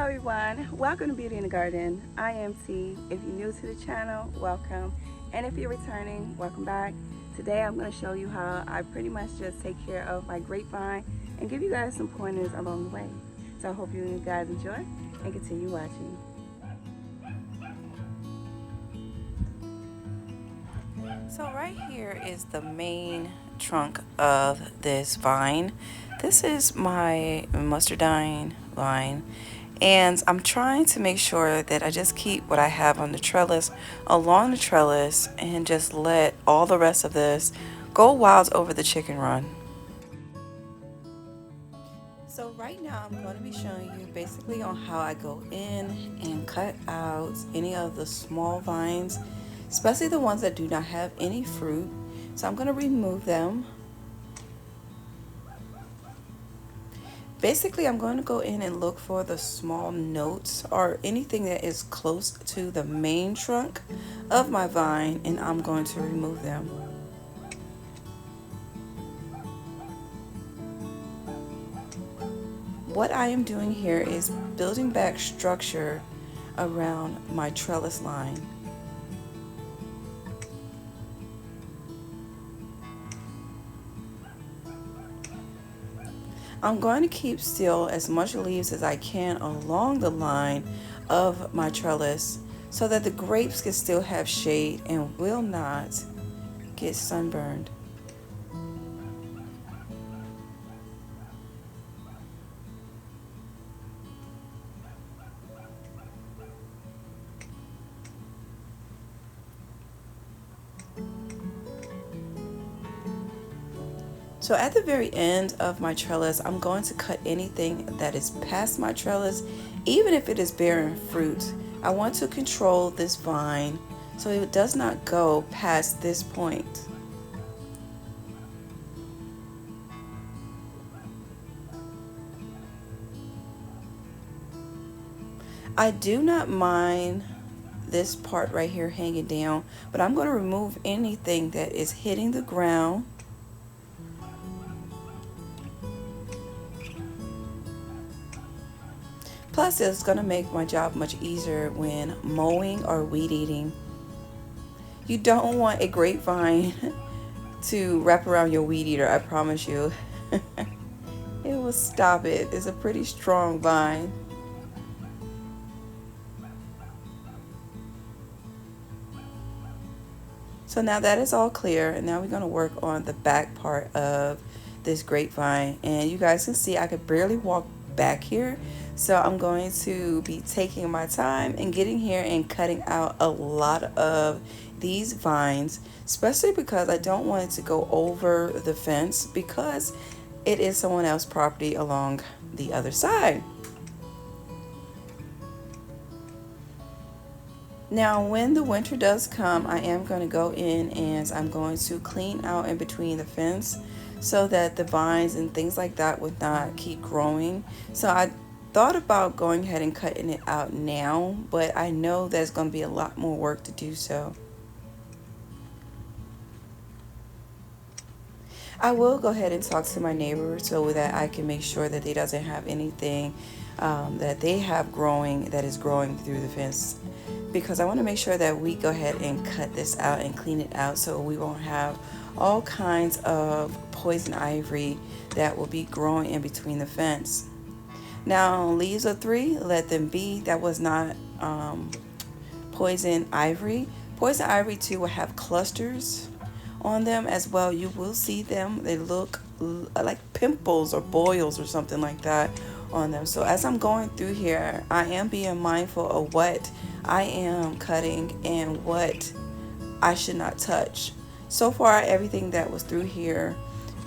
everyone, welcome to Beauty in the Garden. I am T. If you're new to the channel, welcome, and if you're returning, welcome back. Today I'm going to show you how I pretty much just take care of my grapevine and give you guys some pointers along the way. So I hope you guys enjoy and continue watching. So right here is the main trunk of this vine. This is my mustardine vine, and I'm trying to make sure that I just keep what I have on the trellis along the trellis and just let all the rest of this go wild over the chicken run. So right now I'm going to be showing you basically on how I go in and cut out any of the small vines, especially the ones that do not have any fruit. So I'm going to remove them. Basically, I'm going to go in and look for the small notes or anything that is close to the main trunk of my vine, and I'm going to remove them. What I am doing here is building back structure around my trellis line. I'm going to keep still as much leaves as I can along the line of my trellis so that the grapes can still have shade and will not get sunburned. So at the very end of my trellis, I'm going to cut anything that is past my trellis, even if it is bearing fruit. I want to control this vine so it does not go past this point. I do not mind this part right here hanging down, but I'm going to remove anything that is hitting the ground. Plus, it's going to make my job much easier when mowing or weed eating. You don't want a grapevine to wrap around your weed eater, I promise you. It will stop it. It's a pretty strong vine. So now that is all clear, and now we're going to work on the back part of this grapevine. And you guys can see I could barely walk back here. So I'm going to be taking my time and getting here and cutting out a lot of these vines, especially because I don't want it to go over the fence because it is someone else's property along the other side. Now, when the winter does come, I am going to go in and I'm going to clean out in between the fence so that the vines and things like that would not keep growing. So I thought about going ahead and cutting it out now, but I know there's going to be a lot more work to do so. I will go ahead and talk to my neighbor so that I can make sure that they doesn't have anything that they have growing that is growing through the fence, because I want to make sure that we go ahead and cut this out and clean it out so we won't have all kinds of poison ivy that will be growing in between the fence. Now, leaves of 3, let them be. That was not poison ivy. Poison ivy too will have clusters on them as well. You will see them. They look like pimples or boils or something like that on them. So as I'm going through here, I am being mindful of what I am cutting and what I should not touch. So far, everything that was through here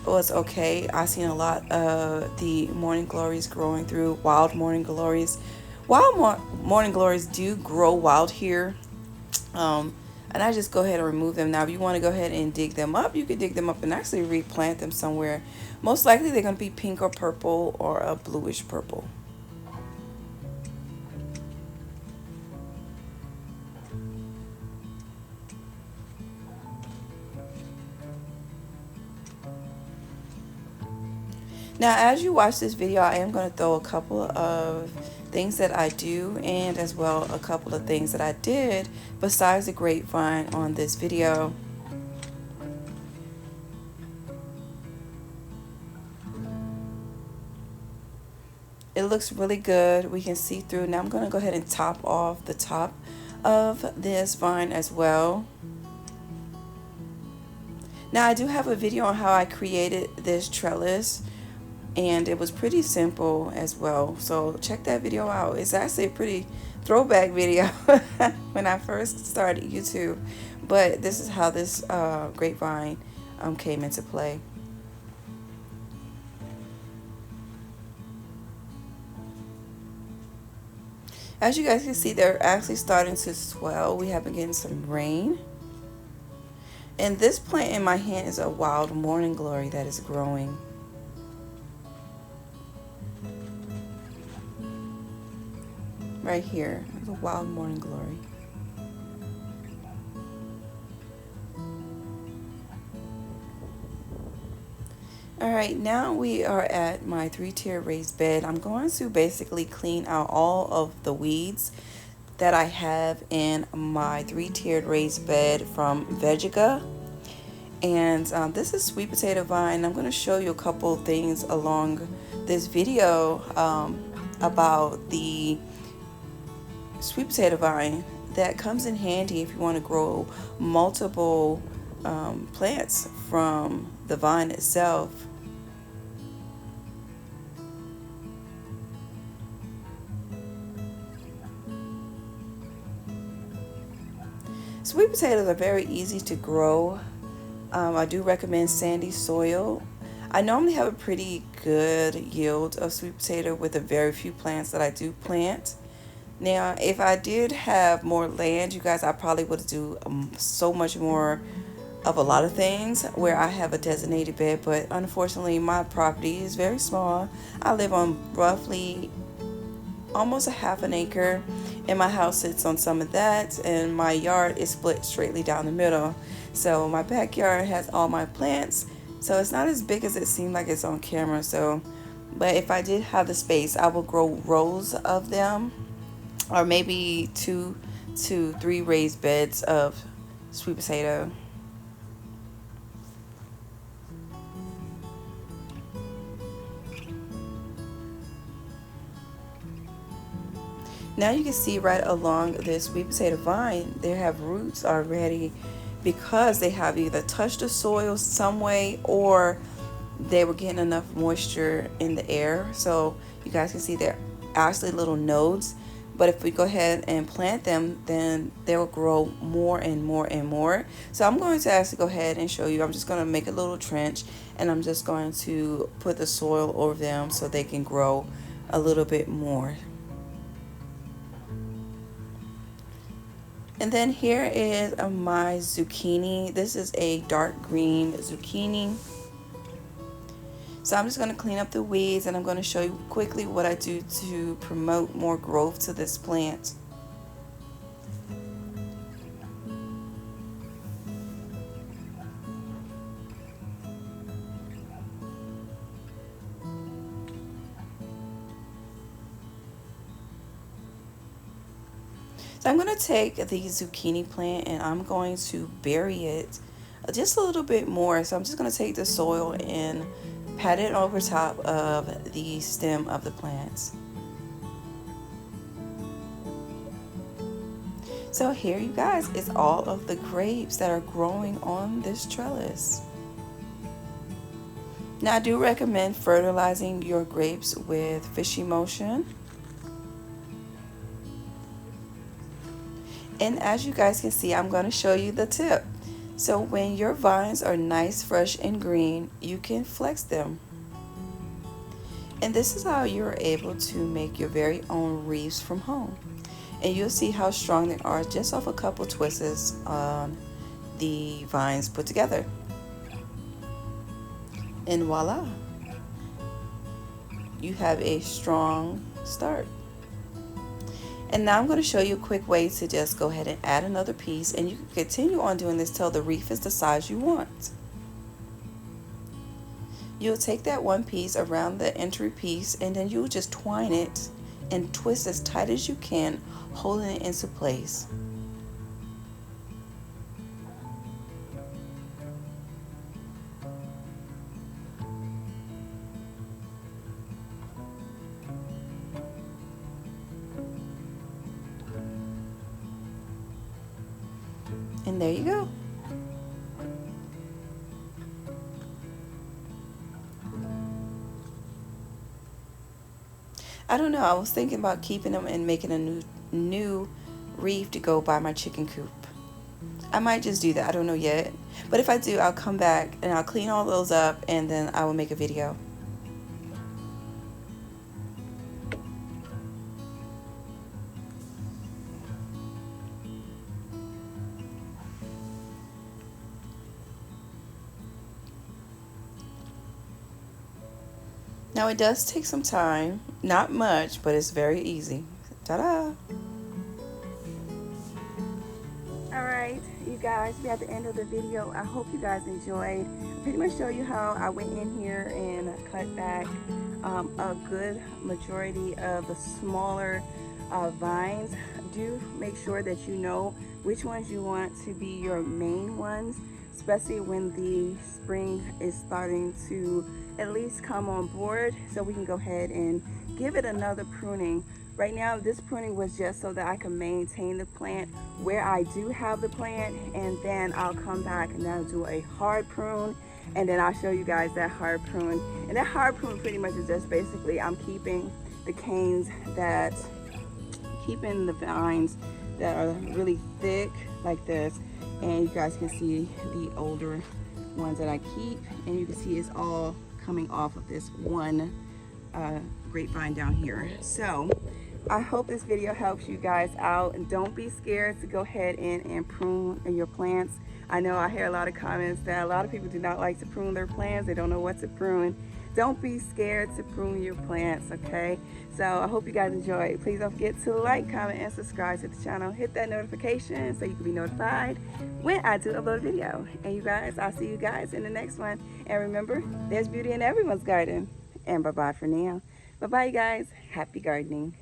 was okay. I seen a lot of the morning glories growing through, wild morning glories. Wild morning glories do grow wild here. And I just go ahead and remove them. Now, if you want to go ahead and dig them up, you can dig them up and actually replant them somewhere. Most likely they're going to be pink or purple or a bluish purple. Now, as you watch this video, I am going to throw a couple of things that I do, and as well a couple of things that I did besides the grapevine on this video. It looks really good. We can see through. Now I'm going to go ahead and top off the top of this vine as well. Now I do have a video on how I created this trellis, and it was pretty simple as well, so check that video out. It's actually a pretty throwback video when I first started YouTube, but this is how this grapevine came into play. As you guys can see, they're actually starting to swell. We have been getting some rain. And this plant in my hand is a wild morning glory that is growing. Right here, the wild morning glory. Alright, now we are at my 3-tier raised bed. I'm going to basically clean out all of the weeds that I have in my 3-tiered raised bed from Veggica. And this is sweet potato vine. I'm going to show you a couple things along this video about the sweet potato vine that comes in handy if you want to grow multiple plants from the vine itself. Sweet potatoes are very easy to grow. I do recommend sandy soil. I normally have a pretty good yield of sweet potato with the very few plants that I do plant. Now, if I did have more land, you guys, I probably would do so much more of a lot of things where I have a designated bed, but unfortunately my property is very small. I live on roughly almost a half an acre, and my house sits on some of that, and my yard is split straightly down the middle. So my backyard has all my plants, so it's not as big as it seemed like it's on camera. So, but if I did have the space, I would grow rows of them, or maybe 2 to 3 raised beds of sweet potato. Now you can see right along this sweet potato vine, they have roots already because they have either touched the soil some way or they were getting enough moisture in the air. So you guys can see they're actually little nodes. But if we go ahead and plant them, then they will grow more and more and more. So I'm going to actually go ahead and show you. I'm just going to make a little trench, and I'm just going to put the soil over them so they can grow a little bit more. And then here is my zucchini. This is a dark green zucchini. So I'm just going to clean up the weeds, and I'm going to show you quickly what I do to promote more growth to this plant. So I'm going to take the zucchini plant and I'm going to bury it just a little bit more. So I'm just going to take the soil and pat it over top of the stem of the plants. So here, you guys, is all of the grapes that are growing on this trellis. Now I do recommend fertilizing your grapes with fish emulsion. And as you guys can see, I'm going to show you the tip. So when your vines are nice, fresh, and green, you can flex them. And this is how you're able to make your very own wreaths from home. And you'll see how strong they are just off a couple twists on the vines put together. And voila, you have a strong start. And now I'm going to show you a quick way to just go ahead and add another piece, and you can continue on doing this till the wreath is the size you want. You'll take that one piece around the entry piece, and then you'll just twine it and twist as tight as you can, holding it into place. And there you go. I don't know. I was thinking about keeping them and making a new wreath to go by my chicken coop. I might just do that. I don't know yet. But if I do, I'll come back and I'll clean all those up and then I will make a video. Now it does take some time, not much, but it's very easy. Ta-da! Alright, you guys, we're at the end of the video. I hope you guys enjoyed. I pretty much show you how I went in here and cut back a good majority of the smaller vines. Do make sure that you know which ones you want to be your main ones, especially when the spring is starting to at least come on board, so we can go ahead and give it another pruning. Right now, this pruning was just so that I can maintain the plant where I do have the plant, and then I'll come back and I'll do a hard prune, and then I'll show you guys that hard prune. And that hard prune pretty much is just basically I'm keeping the canes that, keeping the vines that are really thick like this, and you guys can see the older ones that I keep, and you can see it's all coming off of this one grapevine down here. So I hope this video helps you guys out, and don't be scared to go ahead and prune your plants. I know I hear a lot of comments that a lot of people do not like to prune their plants. They don't know what to prune. Don't be scared to prune your plants, okay? So I hope you guys enjoy. Please don't forget to like, comment, and subscribe to the channel. Hit that notification so you can be notified when I do upload a video. And you guys, I'll see you guys in the next one. And remember, there's beauty in everyone's garden. And bye-bye for now. Bye-bye, you guys. Happy gardening.